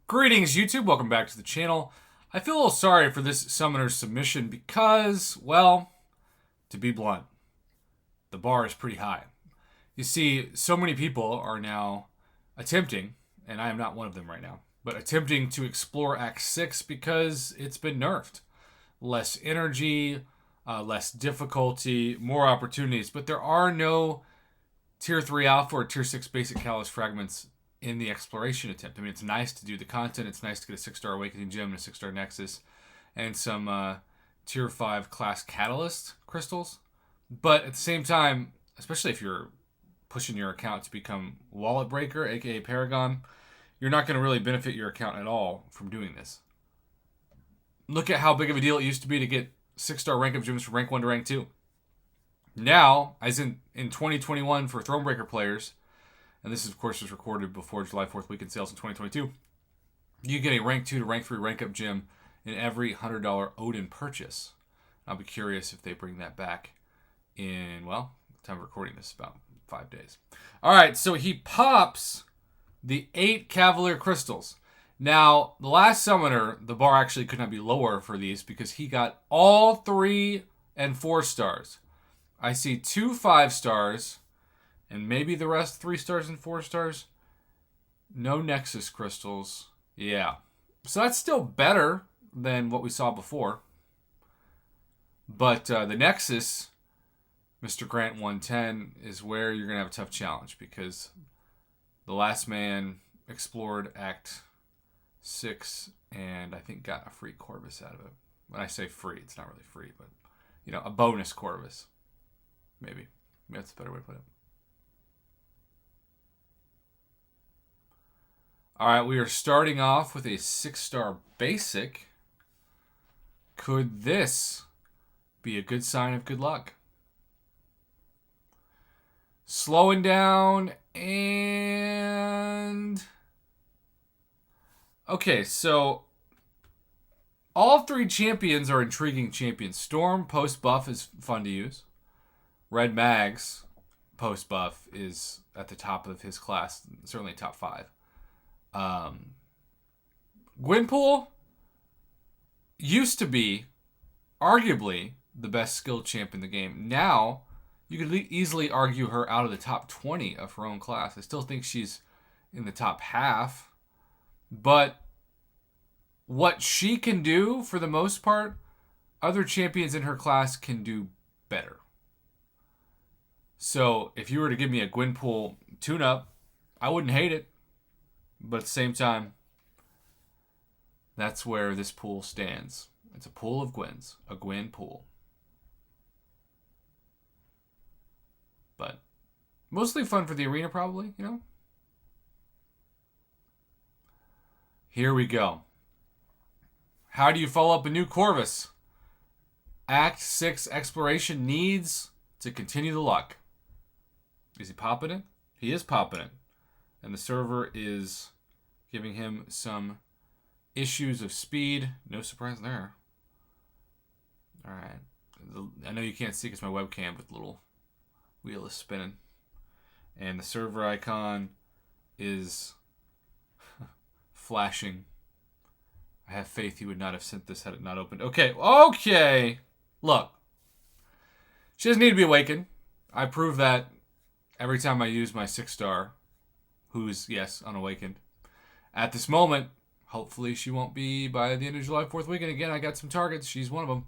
Greetings, YouTube. Welcome back to the channel. I feel a little sorry for this summoner's submission because, well, to be blunt, the bar is pretty high. You see, so many people are now attempting, and I am not one of them right now, but attempting to explore Act 6 because it's been nerfed. Less energy, less difficulty, more opportunities, but there are no Tier 3 Alpha or Tier 6 Basic Catalyst Fragments in the exploration attempt. I mean, it's nice to do the content. It's nice to get a 6-star Awakening Gem and a 6-star Nexus and some Tier 5 class Catalyst crystals. But at the same time, especially if you're pushing your account to become Wallet Breaker, aka Paragon, you're not going to really benefit your account at all from doing this. Look at how big of a deal it used to be to get 6-star rank up gems from rank 1 to rank 2. Now, as in 2021 for Thronebreaker players, and this, of course, was recorded before July 4th weekend sales in 2022, you get a rank 2 to rank 3 rank up gem in every $100 Odin purchase. I'll be curious if they bring that back in, well, the time of recording this, about 5 days. All right, so he pops the 8 Cavalier Crystals. Now, the last summoner, the bar actually could not be lower for these because he got all 3 and 4 stars. I see 2 5 stars, and maybe the rest 3 stars and 4 stars. No Nexus crystals. Yeah. So that's still better than what we saw before. But the Nexus, Mr. Grant 110, is where you're going to have a tough challenge because the last man explored Act 6 and I think got a free Corvus out of it. When I say free, it's not really free, but, you know, a bonus Corvus. Maybe that's a better way to put it. All right, we are starting off with a 6-star basic. Could this be a good sign of good luck? Slowing down and... Okay, so all 3 champions are intriguing champions. Storm, post-buff, is fun to use. Red Mag's post-buff is at the top of his class, certainly top 5. Gwenpool used to be arguably the best skilled champ in the game. Now, you could easily argue her out of the top 20 of her own class. I still think she's in the top half. But what she can do, for the most part, other champions in her class can do better. So, if you were to give me a Gwenpool tune-up, I wouldn't hate it. But at the same time, that's where this pool stands. It's a pool of Gwens. A Gwen pool. But mostly fun for the arena, probably, you know? Here we go. How do you follow up a new Corvus? Act 6 exploration needs to continue the luck. Is he popping it? He is popping it. And the server is giving him some issues of speed. No surprise there. All right. I know you can't see because my webcam, but the little wheel is spinning. And the server icon is flashing. I have faith he would not have sent this had it not opened. Okay. Look. She doesn't need to be awakened. I prove that every time I use my 6-star, who's, yes, unawakened. At this moment, hopefully she won't be by the end of July 4th weekend. Again, I got some targets. She's one of them.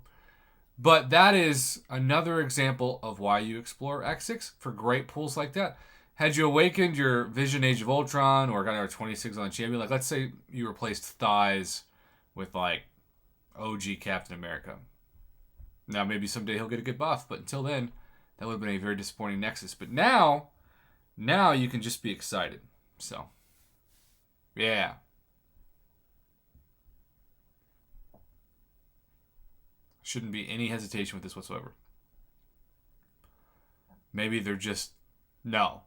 But that is another example of why you explore Act 6 for great pools like that. Had you awakened your Vision Age of Ultron or got our 26 on champion, like let's say you replaced Thighs with like OG Captain America. Now maybe someday he'll get a good buff, but until then, that would have been a very disappointing Nexus. But now you can just be excited. So, yeah. Shouldn't be any hesitation with this whatsoever. Maybe they're just, no.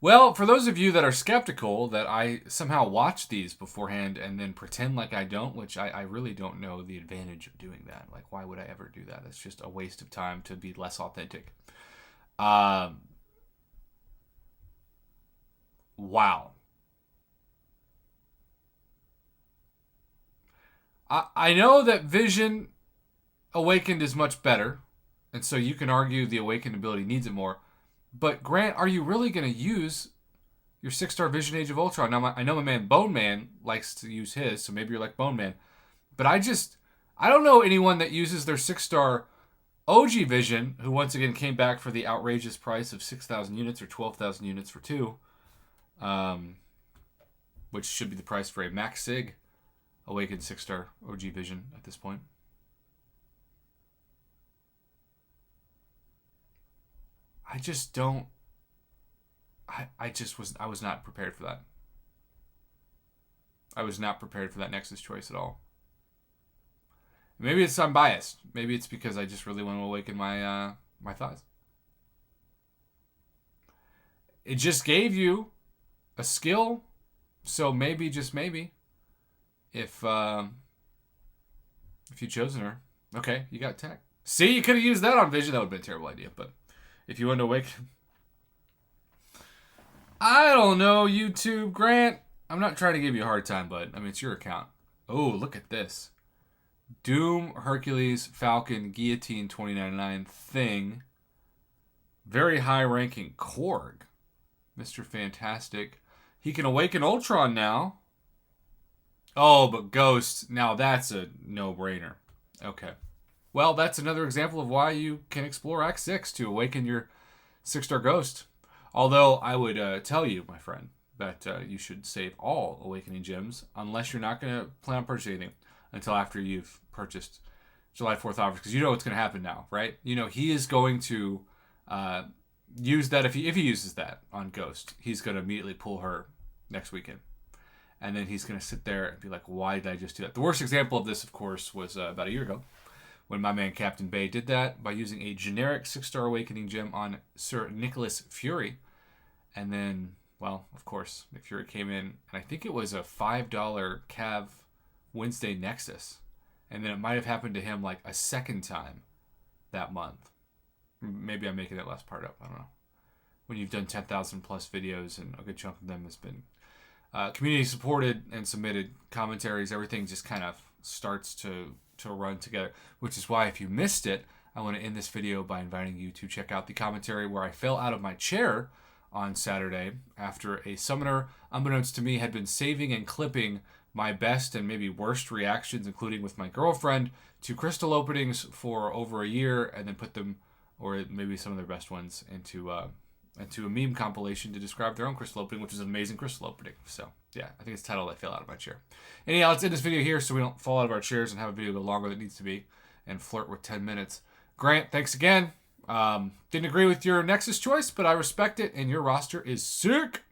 Well, for those of you that are skeptical that I somehow watch these beforehand and then pretend like I don't, which I really don't know the advantage of doing that. Like, why would I ever do that? It's just a waste of time to be less authentic. Wow. I know that Vision Awakened is much better, and so you can argue the Awakened ability needs it more. But Grant, are you really going to use your 6-star Vision Age of Ultron? Now, I know my man Bone Man likes to use his, so maybe you're like Bone Man. But I don't know anyone that uses their 6-star OG Vision, who once again came back for the outrageous price of 6,000 units or 12,000 units for 2, which should be the price for a Max Sig Awakened 6-star OG Vision at this point. I just don't. I was not prepared for that. I was not prepared for that Nexus choice at all. Maybe I'm biased. Maybe it's because I just really want to awaken my my thoughts. It just gave you a skill, so maybe, just maybe, if you chosen her, okay, you got tech. See, you could have used that on Vision. That would have been a terrible idea. But if you wanted to awaken, I don't know, YouTube Grant. I'm not trying to give you a hard time, but I mean, it's your account. Oh, look at this. Doom, Hercules, Falcon, Guillotine 2099 thing. Very high ranking Korg. Mr. Fantastic. He can awaken Ultron now. Oh, but Ghost. Now that's a no-brainer. Okay. Well, that's another example of why you can explore Act 6 to awaken your 6-star Ghost. Although I would tell you, my friend, that you should save all Awakening Gems unless you're not going to plan on purchasing anything until after you've purchased July 4th offers, because you know what's going to happen now, right? You know he is going to use that. If he uses that on Ghost, he's going to immediately pull her next weekend. And then he's going to sit there and be like, why did I just do that? The worst example of this, of course, was about a year ago when my man Captain Bay did that by using a generic 6-star Awakening Gem on Sir Nicholas Fury. And then, well, of course, Nick Fury came in, and I think it was a $5 Cav Wednesday Nexus. And then it might have happened to him like a second time that month. Maybe I'm making that last part up. I don't know. When you've done 10,000 plus videos, and a good chunk of them has been community supported and submitted commentaries, everything just kind of starts to run together. Which is why if you missed it, I want to end this video by inviting you to check out the commentary where I fell out of my chair on Saturday after a summoner, unbeknownst to me, had been saving and clipping my best and maybe worst reactions, including with my girlfriend, to crystal openings for over a year, and then put them, or maybe some of their best ones, into a meme compilation to describe their own crystal opening, which is an amazing crystal opening. So yeah, I think it's titled I Fell Out of My Chair. Anyhow, let's end this video here so we don't fall out of our chairs and have a video go longer than it needs to be and flirt with 10 minutes. Grant, thanks again. Didn't agree with your Nexus choice, but I respect it, and your roster is sick.